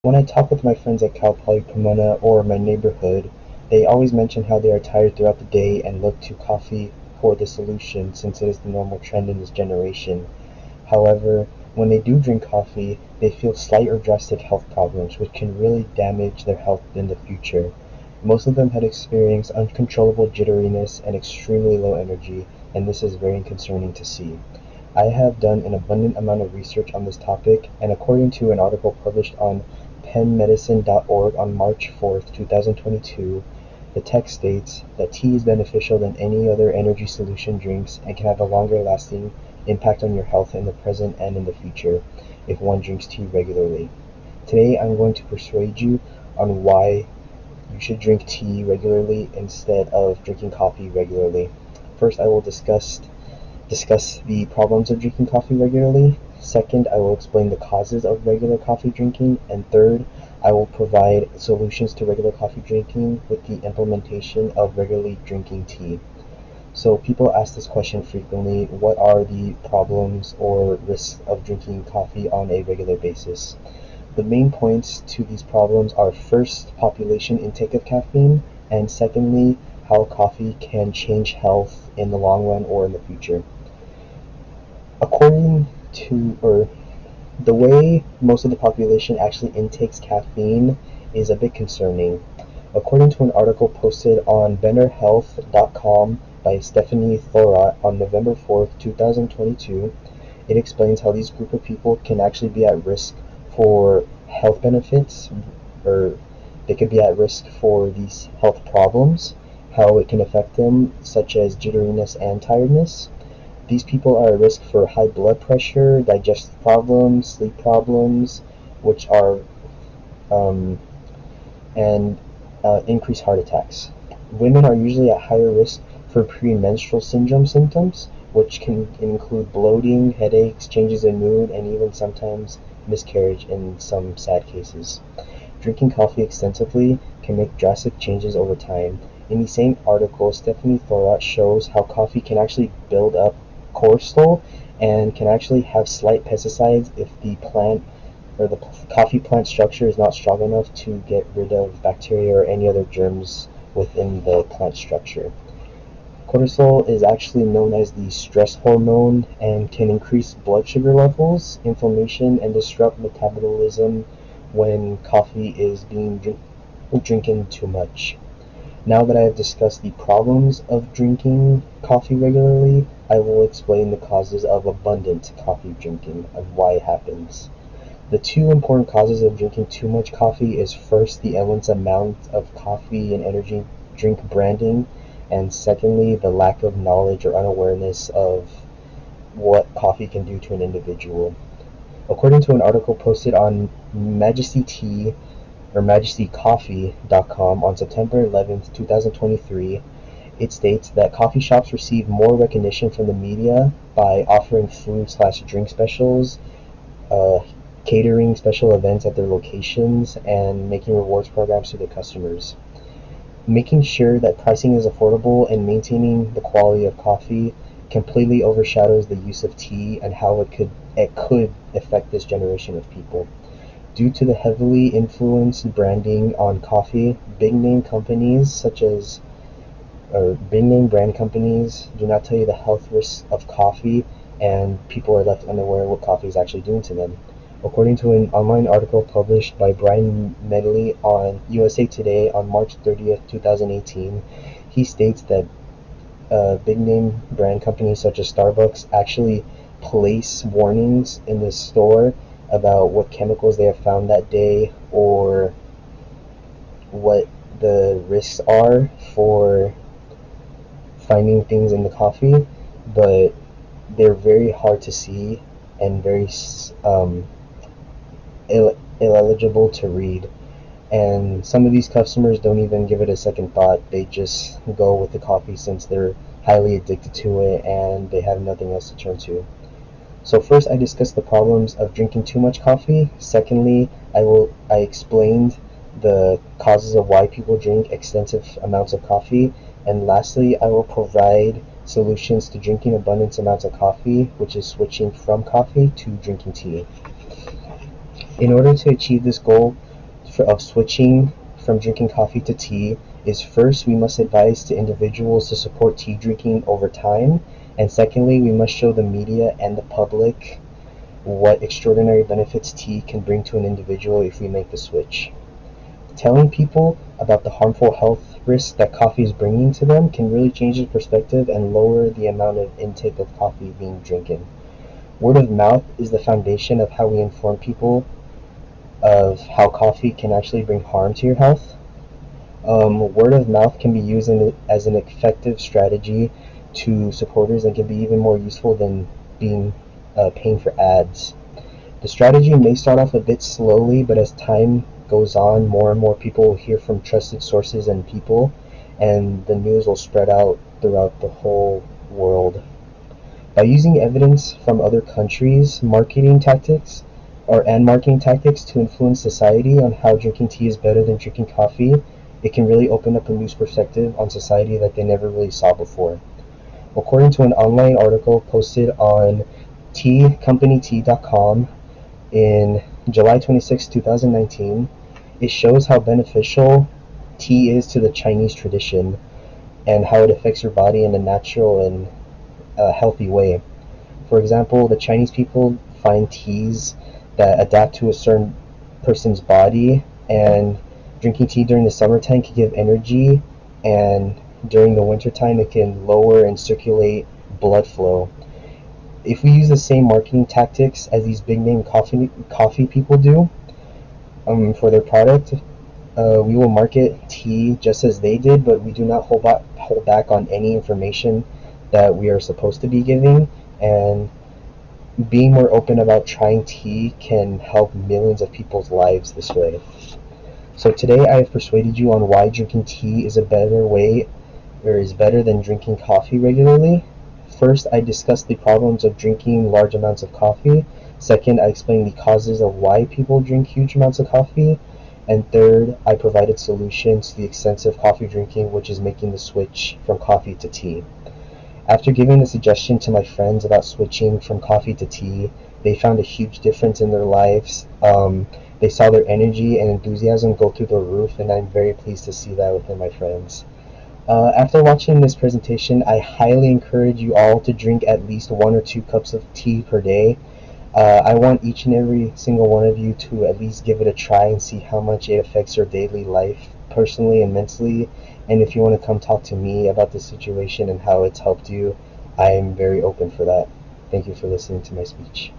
When I talk with my friends at Cal Poly Pomona or my neighborhood, they always mention how they are tired throughout the day and look to coffee for the solution since it is the normal trend in this generation. However, when they do drink coffee, they feel slight or drastic health problems, which can really damage their health in the future. Most of them had experienced uncontrollable jitteriness and extremely low energy, and this is very concerning to see. I have done an abundant amount of research on this topic, and according to an article published on penmedicine.org on March 4th, 2022, the text states that tea is beneficial than any other energy solution drinks and can have a longer lasting impact on your health in the present and in the future if one drinks tea regularly. Today I'm going to persuade you on why you should drink tea regularly instead of drinking coffee regularly. First, I will discuss the problems of drinking coffee regularly. Second, I will explain the causes of regular coffee drinking. And third, I will provide solutions to regular coffee drinking with the implementation of regularly drinking tea. So people ask this question frequently: what are the problems or risks of drinking coffee on a regular basis? The main points to these problems are first, population intake of caffeine, and secondly, how coffee can change health in the long run or in the future. According to, or the way most of the population actually intakes caffeine is a bit concerning. According to an article posted on betterhealth.com by Stephanie Thorat on November 4th, 2022, it explains how these group of people can actually be at risk for health benefits, or they could be at risk for these health problems, how it can affect them, such as jitteriness and tiredness. These people are at risk for high blood pressure, digestive problems, sleep problems, which are and increased heart attacks. Women are usually at higher risk for premenstrual syndrome symptoms, which can include bloating, headaches, changes in mood, and even sometimes miscarriage in some sad cases. Drinking coffee extensively can make drastic changes over time. In the same article, Stephanie Thorat shows how coffee can actually build up cortisol and can actually have slight pesticides if the plant or the coffee plant structure is not strong enough to get rid of bacteria or any other germs within the plant structure. Cortisol is actually known as the stress hormone and can increase blood sugar levels, inflammation, and disrupt metabolism when coffee is drinking too much. Now that I have discussed the problems of drinking coffee regularly, I will explain the causes of abundant coffee drinking and why it happens. The two important causes of drinking too much coffee is first the endless amount of coffee and energy drink branding, and secondly the lack of knowledge or unawareness of what coffee can do to an individual. According to an article posted on majestycoffee.com on September 11th, 2023, it states that coffee shops receive more recognition from the media by offering food/drink specials, catering special events at their locations, and making rewards programs to their customers. Making sure that pricing is affordable and maintaining the quality of coffee completely overshadows the use of tea and how it could affect this generation of people. Due to the heavily influenced branding on coffee, big name brand companies do not tell you the health risks of coffee, and people are left unaware of what coffee is actually doing to them. According to an online article published by Brian Medley on USA Today on March 30th, 2018, he states that big name brand companies such as Starbucks actually place warnings in the store about what chemicals they have found that day or what the risks are for finding things in the coffee, but they're very hard to see and very illegible to read. And some of these customers don't even give it a second thought. They just go with the coffee since they're highly addicted to it and they have nothing else to turn to. So first I discussed the problems of drinking too much coffee. Secondly, I explained the causes of why people drink extensive amounts of coffee. And lastly, I will provide solutions to drinking abundant amounts of coffee, which is switching from coffee to drinking tea. In order to achieve this goal, of switching from drinking coffee to tea is, first, we must advise to individuals to support tea drinking over time, and secondly, we must show the media and the public what extraordinary benefits tea can bring to an individual if we make the switch. Telling people about the harmful health risks that coffee is bringing to them can really change their perspective and lower the amount of intake of coffee being drinking. Word of mouth is the foundation of how we inform people of how coffee can actually bring harm to your health. Word of mouth can be used as an effective strategy to supporters and can be even more useful than paying for ads. The strategy may start off a bit slowly, but as time goes on, more and more people will hear from trusted sources and people, and the news will spread out throughout the whole world. By using evidence from other countries, marketing tactics to influence society on how drinking tea is better than drinking coffee, it can really open up a new perspective on society that they never really saw before. According to an online article posted on companytea.com in July 26, 2019, it shows how beneficial tea is to the Chinese tradition and how it affects your body in a natural and healthy way. For example, the Chinese people find teas that adapt to a certain person's body, and drinking tea during the summertime can give energy, and during the wintertime it can lower and circulate blood flow. If we use the same marketing tactics as these big name coffee people do for their product, we will market tea just as they did, but we do not hold back on any information that we are supposed to be giving, and being more open about trying tea can help millions of people's lives this way. So today I have persuaded you on why drinking tea is a better way, or is better than drinking coffee regularly. First, I discussed the problems of drinking large amounts of coffee. Second, I explained the causes of why people drink huge amounts of coffee. And third, I provided solutions to the extensive coffee drinking, which is making the switch from coffee to tea. After giving the suggestion to my friends about switching from coffee to tea, they found a huge difference in their lives. They saw their energy and enthusiasm go through the roof, and I'm very pleased to see that within my friends. After watching this presentation, I highly encourage you all to drink at least 1 or 2 cups of tea per day. I want each and every single one of you to at least give it a try and see how much it affects your daily life, personally and mentally. And if you want to come talk to me about the situation and how it's helped you, I am very open for that. Thank you for listening to my speech.